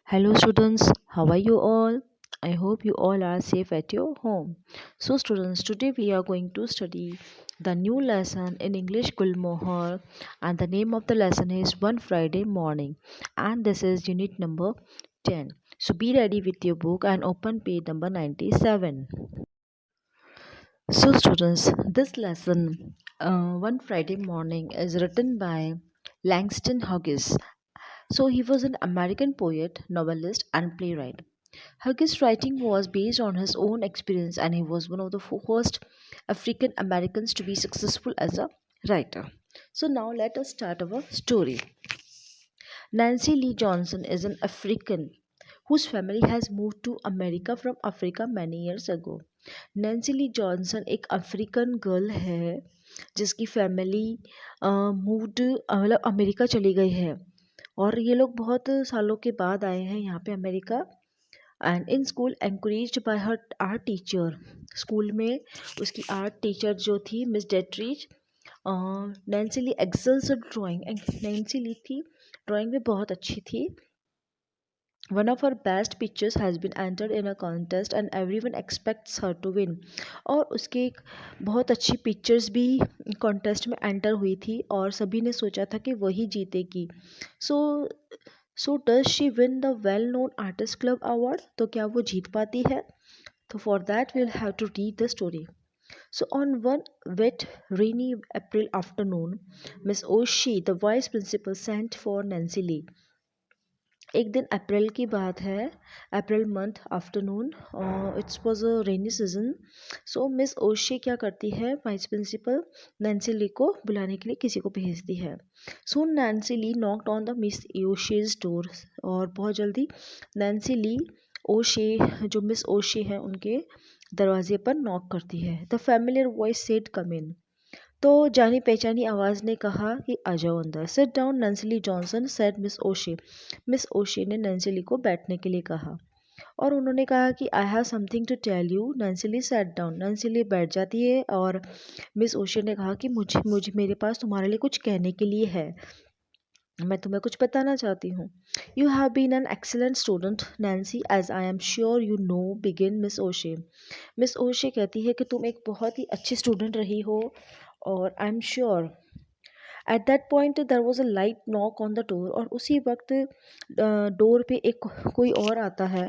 Hello, students. How are you all? I hope you all are safe at your home. So, students, today we are going to study the new lesson in English Gulmohar, and the name of the lesson is One Friday Morning, and this is unit number 10. So, be ready with your book and open page number 97. So, students, this lesson, One Friday Morning, is written by Langston Hughes. So, he was an American poet, novelist, and playwright. Hughes' writing was based on his own experience, and he was one of the first African Americans to be successful as a writer. So, now let us start our story. Nancy Lee Johnson is an African whose family has moved to America from Africa many years ago. Nancy Lee Johnson एक African girl है जिसकी family moved मतलब America चली गई है और ये लोग बहुत सालों के बाद आए हैं यहाँ पे America. And in school encouraged by her art teacher. School में उसकी आर्ट टीचर जो थी Miss Dietrich. Nancy Lee excels drawing and Nancy Lee थी ड्राइंग में बहुत अच्छी थी. One of her best pictures has been entered in a contest and everyone expects her to win. और उसकी एक बहुत अच्छी पिक्चर्स भी कॉन्टेस्ट में एंटर हुई थी और सभी ने सोचा था कि वही जीतेगी. So so does she win the well known artist club award. तो क्या वो जीत पाती है? तो for that we'll have to read the story. So on one wet, rainy April afternoon, Miss O'Shea, the vice principal, sent for Nancy Lee. एक दिन अप्रैल की बात है, April month afternoon. It's was a rainy season. So Miss O'Shea क्या करती है, vice principal Nancy Lee को बुलाने के लिए किसी को भेजती है. Soon Nancy Lee knocked on the Miss O'Shea's door. और बहुत जल्दी नैन्सी ली ओशे, जो मिस ओशे हैं, उनके दरवाजे पर नॉक करती है. The familiar voice said come in. तो जानी पहचानी आवाज़ ने कहा कि आ जाओ अंदर. Sit down Nancy Johnson said miss O'Shea. Miss O'Shea ने नैन्सी ली को बैठने के लिए कहा और उन्होंने कहा कि I have something to tell you. Nancy Lee sat down. Nancy Lee बैठ जाती है और मिस ओशे ने कहा कि मुझे मुझे मेरे पास तुम्हारे लिए कुछ कहने के लिए है, मैं तुम्हें कुछ बताना चाहती हूँ. You have been an excellent student Nancy as I am sure you know begin Miss O'Shea. Miss O'Shea कहती है कि तुम एक बहुत ही अच्छी स्टूडेंट रही हो और आई am sure. At that point there was a light knock on the door. और उसी वक्त डोर पे एक कोई और आता है.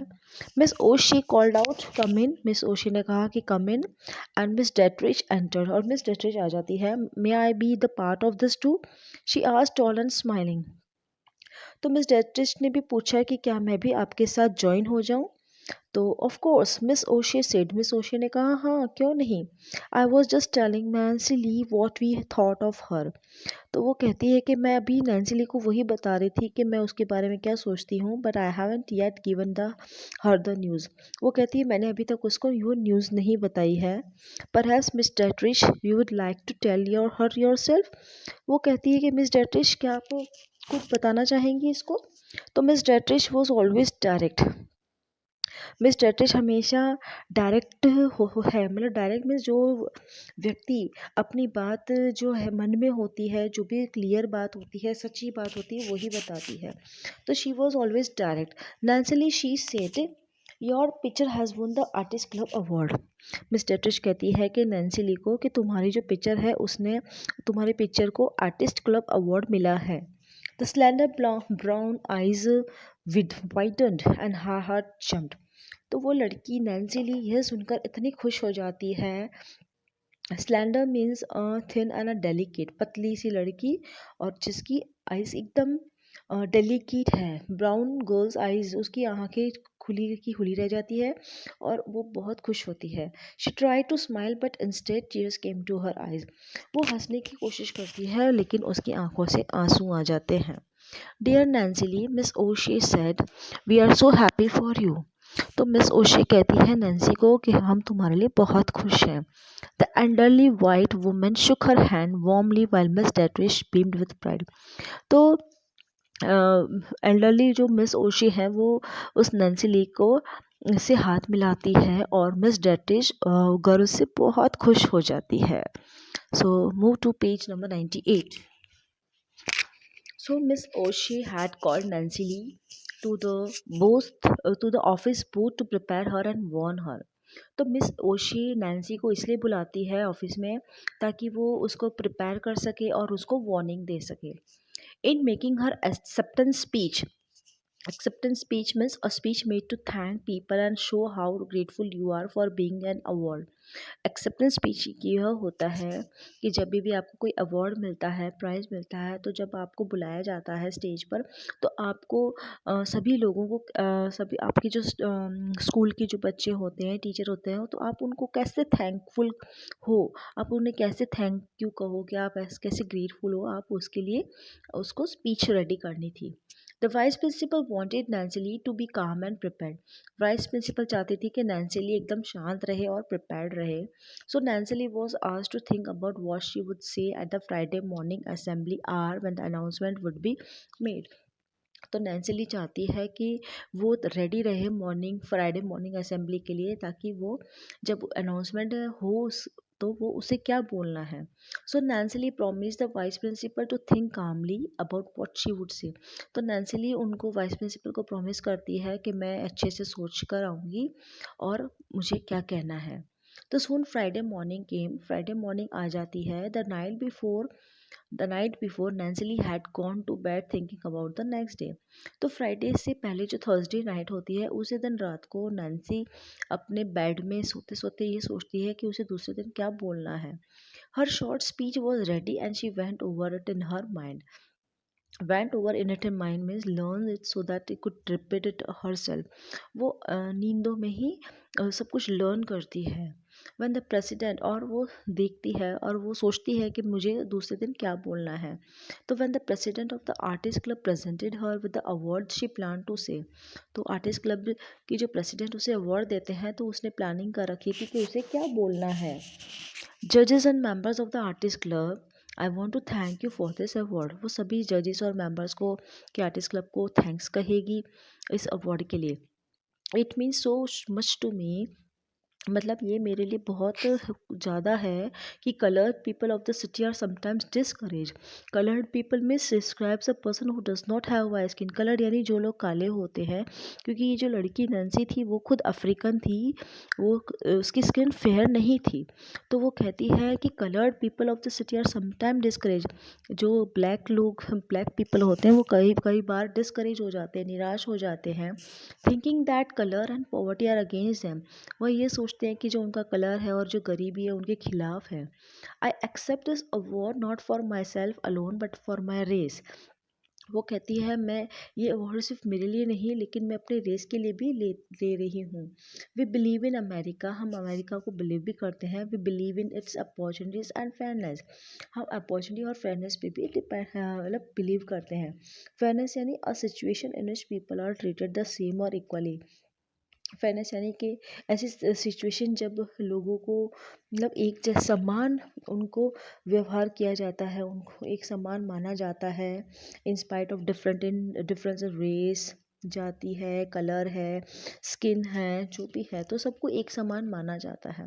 Miss O'Shea called out come in. Miss O'Shea ने कहा कि come in. And Miss Dietrich enter. और मिस डेट्रिच आ जाती है. May I be the part of this too, she as tall and smiling. तो मिस डेट्रिच ने भी पूछा कि क्या मैं भी आपके साथ ज्वाइन हो जाऊं. तो of course Miss O'Shea said. Miss O'Shea ने कहा हाँ क्यों नहीं. I was just telling Nancy Lee what we thought of her. तो वो कहती है कि मैं अभी नैन्सी ली को वही बता रही थी कि मैं उसके बारे में क्या सोचती हूँ. But I haven't yet given the her the news. वो कहती है मैंने अभी तक उसको यो न्यूज़ नहीं बताई है. Perhaps miss Dietrich you would like to tell your her yourself. वो कहती है कि मिस डेट्रिश क्या आप कुछ बताना चाहेंगी इसको. तो miss Dietrich was always direct. Miss Dietrich हमेशा डायरेक्ट है. मतलब डायरेक्ट मीन्स जो व्यक्ति अपनी बात जो है मन में होती है, जो भी क्लियर बात होती है, सच्ची बात होती है, वही बताती है. तो she was always direct. Nancy she said your picture has won the artist club award. Miss Dietrich कहती है कि नैन्सी ली को कि तुम्हारी जो पिक्चर है उसने तुम्हारी पिक्चर को आर्टिस्ट क्लब अवार्ड मिला है. The slender brown eyes with widened and her heart jumped. तो वो लड़की नैन्सी ली यह सुनकर इतनी खुश हो जाती है. Slander means thin and a delicate, पतली सी लड़की और जिसकी आइज एकदम डेलिकेट है. ब्राउन गर्ल्स आइज, उसकी आंखें खुली की खुली रह जाती है और वो बहुत खुश होती है. She try to smile but instead tears came to her eyes. वो हंसने की कोशिश करती है लेकिन उसकी आंखों से आंसू आ जाते हैं. Dear Nancy Lee, miss O'Shea said, we are so happy for you. तो मिस ओशे कहती है नैन्सी को कि हम तुम्हारे लिए बहुत खुश हैं. The elderly white woman shook her hand warmly while miss Dietrich beamed with pride. तो एल्डरली जो मिस ओशे है वो उस नैन्सी ली को से हाथ मिलाती है और मिस डेट्रिश गर्व से बहुत खुश हो जाती है. So move to page number 98. So Miss O'Shea had called Nancy Lee to the to the office booth to prepare her and warn her. तो मिस ओशी नैन्सी को इसलिए बुलाती है ऑफिस में ताकि वो उसको प्रिपेयर कर सके और उसको वार्निंग दे सके. In making her acceptance speech, acceptance speech means a speech made to thank people and show how grateful you are for being an award. Acceptance speech यह होता है कि जब भी आपको कोई अवार्ड मिलता है, प्राइज़ मिलता है, तो जब आपको बुलाया जाता है स्टेज पर, तो आपको सभी लोगों को सभी आपके जो स्कूल के जो बच्चे होते हैं, टीचर होते हैं, तो आप उनको कैसे थैंकफुल हो, आप उन्हें कैसे थैंक यू कहोगे, आप कैसे ग्रेटफुल हो, आप उसके लिए उसको स्पीच रेडी करनी थी. The vice principal wanted Nancy to be calm and prepared. Vice principal चाहती थी कि नैन्सी ली एकदम शांत रहे और प्रिपेयर्ड रहे. So Nancy Lee was asked to think about what she would say at the Friday morning assembly hour when the announcement would be made. तो Nancy Lee चाहती है कि वो रेडी रहे मॉर्निंग फ्राइडे मॉर्निंग असेंबली के लिए, ताकि वो जब अनाउंसमेंट हो तो वो उसे क्या बोलना है. So Nancy Lee promise the vice principal to think calmly about what she would say. तो नैन्सी ली उनको वाइस प्रिंसिपल को प्रॉमिस करती है कि मैं अच्छे से सोच कर आऊँगी और मुझे क्या कहना है. तो soon Friday morning came. Friday morning आ जाती है. The night before Nancy Lee had gone to bed thinking about the next day. तो फ्राइडे से पहले जो थर्सडे नाइट होती है, उसी दिन रात को नैन्सी अपने बेड में सोते सोते ये सोचती है कि उसे दूसरे दिन क्या बोलना है. Her short speech was ready and she went over it in her mind. went over in it in mind means learn it so that it could repeat it herself. वो नींदों में ही सब कुछ लर्न करती है. when the president और वो देखती है और वो सोचती है कि मुझे दूसरे दिन क्या बोलना है. तो when the president of the artist club presented her with the award she planned to say. तो आर्टिस्ट क्लब की जो प्रेसिडेंट उसे अवार्ड देते हैं, तो उसने प्लानिंग कर रखी थी कि उसे क्या बोलना है. जजेस and members of the artist club, I want to thank you for this award. वो सभी जजेस और मेंबर्स को कि आर्टिस्ट क्लब को थैंक्स कहेगी इस अवार्ड के लिए. It means so much to me, मतलब ये मेरे लिए बहुत ज़्यादा है कि coloured people of the city are sometimes discourage. Coloured people means describes a person who does not have white skin. Coloured यानी जो लोग काले होते हैं, क्योंकि ये जो लड़की नैन्सी थी वो खुद अफ्रीकन थी, वो उसकी स्किन फेयर नहीं थी. तो वो कहती है कि coloured people of the city are sometime discourage. जो ब्लैक पीपल होते हैं वो कई कई बार डिस्करेज हो जाते हैं, निराश हो जाते हैं. Thinking that colour and poverty are against them. वह ये सोचते हैं कि जो उनका कलर है और जो गरीबी है उनके खिलाफ है. I accept this award not for myself alone but for my race. वो कहती है मैं ये अवार्ड सिर्फ मेरे लिए नहीं लेकिन मैं अपने रेस के लिए भी ले रही हूँ. We believe in America. हम अमेरिका को बिलीव भी करते हैं. We believe in its opportunities and fairness. हम अपॉर्चुनिटी और फेयरनेस पे भी मतलब बिलीव करते हैं. फेयरनेस यानी a situation in which people are treated the same और इक्वली. फेयरनेस यानी कि ऐसी सिचुएशन जब लोगों को मतलब एक जैसा समान उनको व्यवहार किया जाता है, उनको एक समान माना जाता है in spite of difference race, जाति है, कलर है, स्किन है, जो भी है, तो सबको एक समान माना जाता है.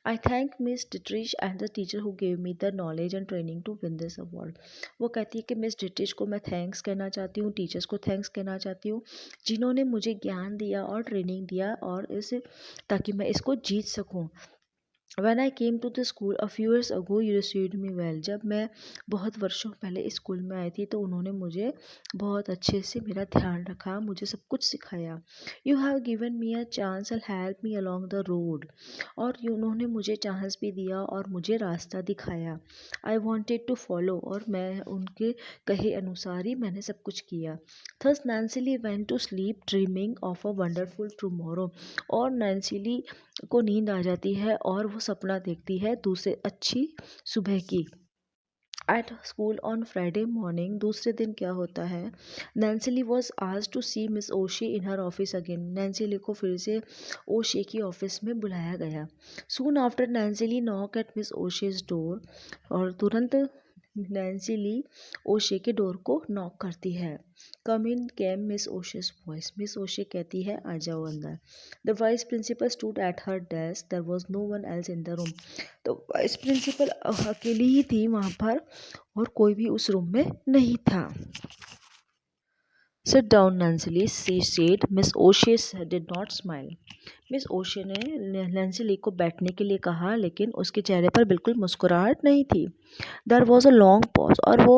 I thank miss Dietrich and the teacher who gave me the knowledge and training to win this award. वो कहती है कि मिस डिट्रिश को मैं थैंक्स कहना चाहती हूँ, टीचर्स को थैंक्स कहना चाहती हूँ, जिन्होंने मुझे ज्ञान दिया और ट्रेनिंग दिया और इस ताकि मैं इसको जीत सकूं. When I came to the school a few years ago, you received me well. जब मैं बहुत वर्षों पहले इस स्कूल में आई थी तो उन्होंने मुझे बहुत अच्छे से मेरा ध्यान रखा, मुझे सब कुछ सिखाया. You have given me a chance and helped me along the road. और उन्होंने मुझे चांस भी दिया और मुझे रास्ता दिखाया. I wanted to follow. और मैं उनके कहे अनुसार ही मैंने सब कुछ किया. Thus Nancy Lee went to sleep dreaming of a wonderful tomorrow. और नैन्सी ली को नींद आ जाती है और वो सपना देखती है दूसरे अच्छी सुबह की. At school on Friday morning. दूसरे दिन क्या होता है, नैन्सी ली वॉज आज to see miss O'Shea in her office again. Nancy Lee को फिर से ओशी की ऑफिस में बुलाया गया. Soon after Nancy Lee knock at miss O'Shea's door. और तुरंत नैन्सी ली ओशे के डोर को नॉक करती है. Come in came Miss O'Shea's voice. Miss O'Shea कहती है आ जाओ अंदर. The vice principal stood at her desk. There was no one else in the room. तो वाइस प्रिंसिपल अकेली ही थी वहाँ पर और कोई भी उस रूम में नहीं था. Sit down, Nancy Lee, she said. Miss O'Shea did not smile. Miss O'Shea ने नैन्सी ली को बैठने के लिए कहा, लेकिन उसके चेहरे पर बिल्कुल मुस्कुराहट नहीं थी. There was a long pause, और वो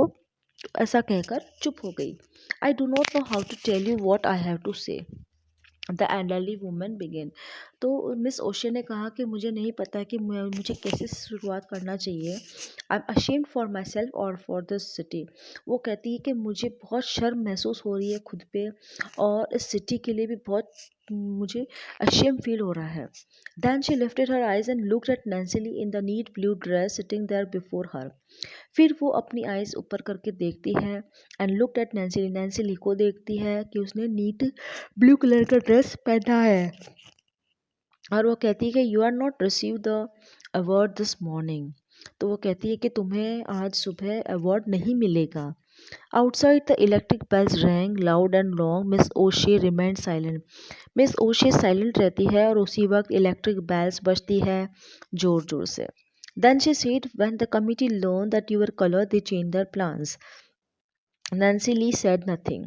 ऐसा कहकर चुप हो गई. I do not know how to tell you what I have to say, the elderly woman began. तो मिस ओशे ने कहा कि मुझे नहीं पता कि मुझे कैसे शुरुआत करना चाहिए. I am ashamed for my self और फॉर दिस सिटी. वो कहती है कि मुझे बहुत शर्म महसूस हो रही है खुद पे, और इस सिटी के लिए भी बहुत मुझे अशेम फील हो रहा है. Then she lifted her eyes and looked at Nancy Lee in the neat blue dress sitting there before her. फिर वो अपनी आइज़ ऊपर करके देखती है and looked at Nancy Lee. Nancy Lee को देखती है कि उसने नीट ब्लू कलर का ड्रेस पहना है, और वो कहती है कि you are not receive the award this morning. तो वो कहती है कि तुम्हें आज सुबह अवार्ड नहीं मिलेगा. Outside the electric bells rang loud and long. Miss O'Shea remained silent. Miss O'Shea silent रहती है और उसी वक्त इलेक्ट्रिक बेल्स बजती है जोर जोर से. Then she said, when the committee learned that you were colored, they changed their plans. Nancy Lee said nothing.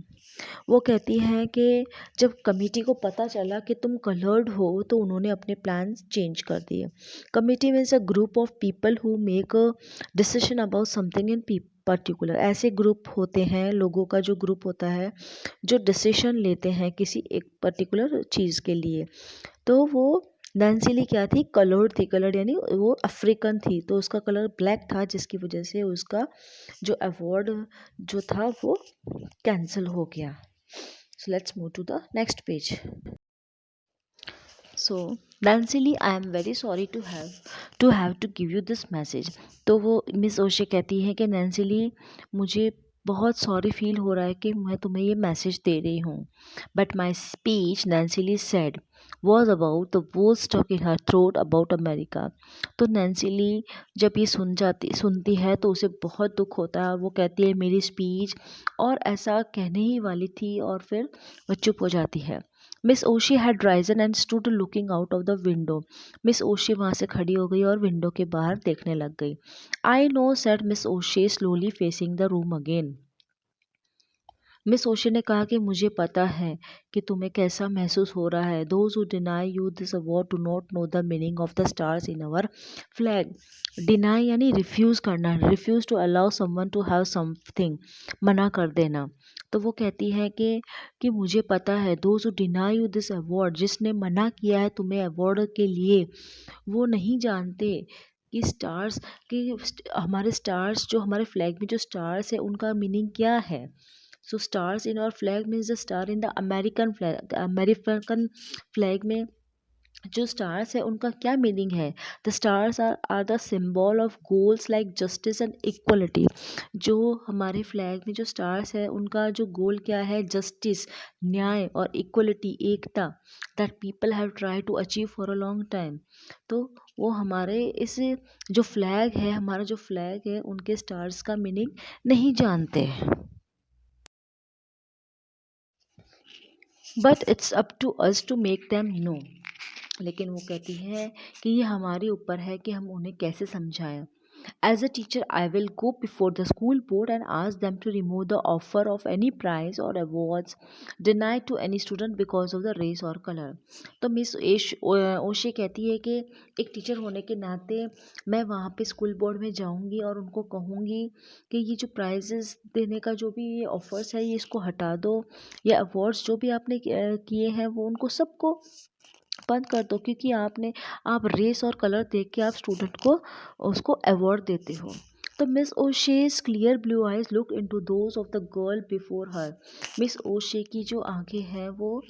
वो कहती हैं कि जब कमेटी को पता चला कि तुम कलर्ड हो, तो उन्होंने अपने प्लान चेंज कर दिए. Committee means a group of people who make a decision about something in particular. ऐसे ग्रुप होते हैं, लोगों का जो ग्रुप होता है जो डिसीजन लेते हैं किसी एक पर्टिकुलर चीज़ के लिए. तो वो नैन्सी ली क्या थी, कलर्ड थी. कलर्ड यानी वो अफ्रीकन थी, तो उसका कलर ब्लैक था, जिसकी वजह से उसका जो अवार्ड जो था वो कैंसिल हो गया. So let's move to the next page. So Nancy Lee, I am very sorry to have to give you this message. तो वो मिस ओशे कहती है कि नैन्सी ली, मुझे बहुत सॉरी फील हो रहा है कि मैं तुम्हें ये मैसेज दे रही हूँ. But my speech, Nancy Lee said, was about the whole stuck in her throat about America. तो नैन्सी ली जब ये सुनती है तो उसे बहुत दुख होता है, और वो कहती है मेरी स्पीच और ऐसा कहने ही वाली थी, और फिर वो चुप हो जाती है. Miss O'Shea had risen and stood looking out of the window. Miss O'Shea वहाँ से खड़ी हो गई और विंडो के बाहर देखने लग गई. I know, said miss O'Shea slowly facing the room again. Miss O'Shea ने कहा कि मुझे पता है कि तुम्हें कैसा महसूस हो रहा है. Those who deny you this award do not know the meaning of the stars in our flag. Deny यानी रिफ्यूज़ करना, refuse to allow someone to have something, मना कर देना. तो वो कहती है कि मुझे पता है. Those who deny you this award, जिसने मना किया है तुम्हें अवार्ड के लिए, वो नहीं जानते कि स्टार्स, कि हमारे स्टार्स, जो हमारे फ्लैग में जो स्टार्स है उनका मीनिंग क्या है. So stars in our flag means the star in the American flag. The American flag में जो स्टार्स है उनका क्या मीनिंग है. The stars are the symbol of goals like justice and equality. जो हमारे फ्लैग में जो स्टार्स है उनका जो गोल क्या है, जस्टिस, न्याय, और इक्वलिटी, एकता, that people have try to achieve for a long time. तो वो हमारे इस जो फ्लैग है, हमारा जो फ्लैग है, उनके स्टार्स का मीनिंग नहीं जानते. But it's up to us to make them know. लेकिन वो कहती है कि ये हमारे ऊपर है कि हम उन्हें कैसे समझाएं. As a teacher I will go before the school board and ask them to remove the offer of any prize or awards denied to any student because of the race or colour. तो miss O'Shea कहती है कि एक teacher होने के नाते मैं वहाँ पे स्कूल बोर्ड में जाऊँगी और उनको कहूँगी कि ये जो प्राइजेस देने का जो भी ये ऑफर्स है, ये इसको हटा दो, या अवार्ड्स जो भी आपने किए हैं वो उनको सबको बंद कर दो, क्योंकि आप रेस और कलर देख के आप स्टूडेंट को उसको अवार्ड देते हो. तो miss O'Shea's clear blue eyes look into those of the girl before her. Miss O'Shea की जो आंखें हैं वो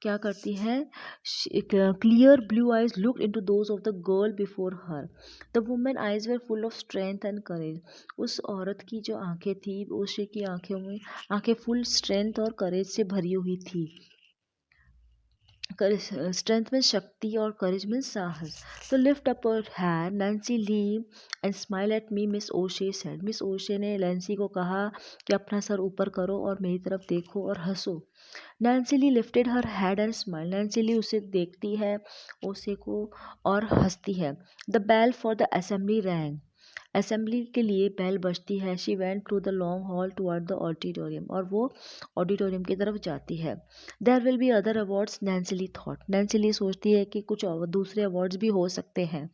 क्या करती हैं, clear blue eyes look into those of the girl before her. The women eyes were full of strength and courage. उस औरत की जो आंखें थी, ओशे की आंखें में आंखें फुल स्ट्रेंथ और करेज से भरी हुई थी. स्ट्रेंथ में शक्ति और करेज में साहस. तो lift up her hand Nancy Lee and smile at me, miss O'Shea said. Miss O'Shea ने नैन्सी को कहा कि अपना सर ऊपर करो और मेरी तरफ देखो और हंसो. Nancy Lee lifted her head and smile. Nancy Lee उसे देखती है, ओशे को, और हंसती है. The bell for the assembly rang. Assembly के लिए बेल बजती है। She went through the long hall toward the auditorium, और वो ऑडिटोरियम की तरफ जाती है। There will be other awards, Nancy thought. Nancy सोचती है कि कुछ और दूसरे अवार्ड्स भी हो सकते हैं।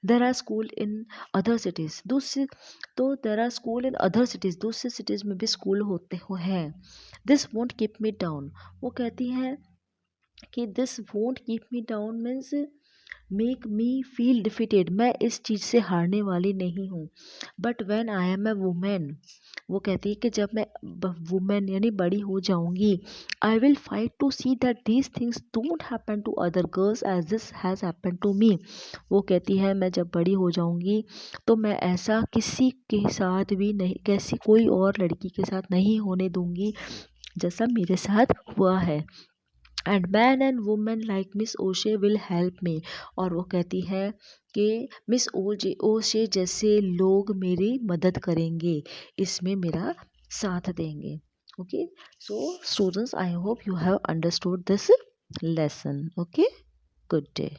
There are school in other cities, दूसरे तो there are school in other cities, दूसरे सिटीज़ में भी स्कूल होते हैं। This won't keep me down, वो कहती हैं कि this won't keep me down means make me feel defeated, मैं इस चीज़ से हारने वाली नहीं हूँ। But when I am a women, वो कहती है कि जब मैं वुमेन यानी बड़ी हो जाऊंगी, I will fight to see that these things don't happen to other girls as this has happen to me. वो कहती है मैं जब बड़ी हो जाऊंगी तो मैं ऐसा किसी के साथ भी नहीं, कैसी कोई और लड़की के साथ नहीं होने दूंगी जैसा मेरे साथ हुआ है। And man and women like miss O'Shea will help me, और वो कहती है कि मिस ओशे जैसे लोग मेरी मदद करेंगे, इसमें मेरा साथ देंगे। Okay, so students, I hope you have understood this lesson. Okay, good day.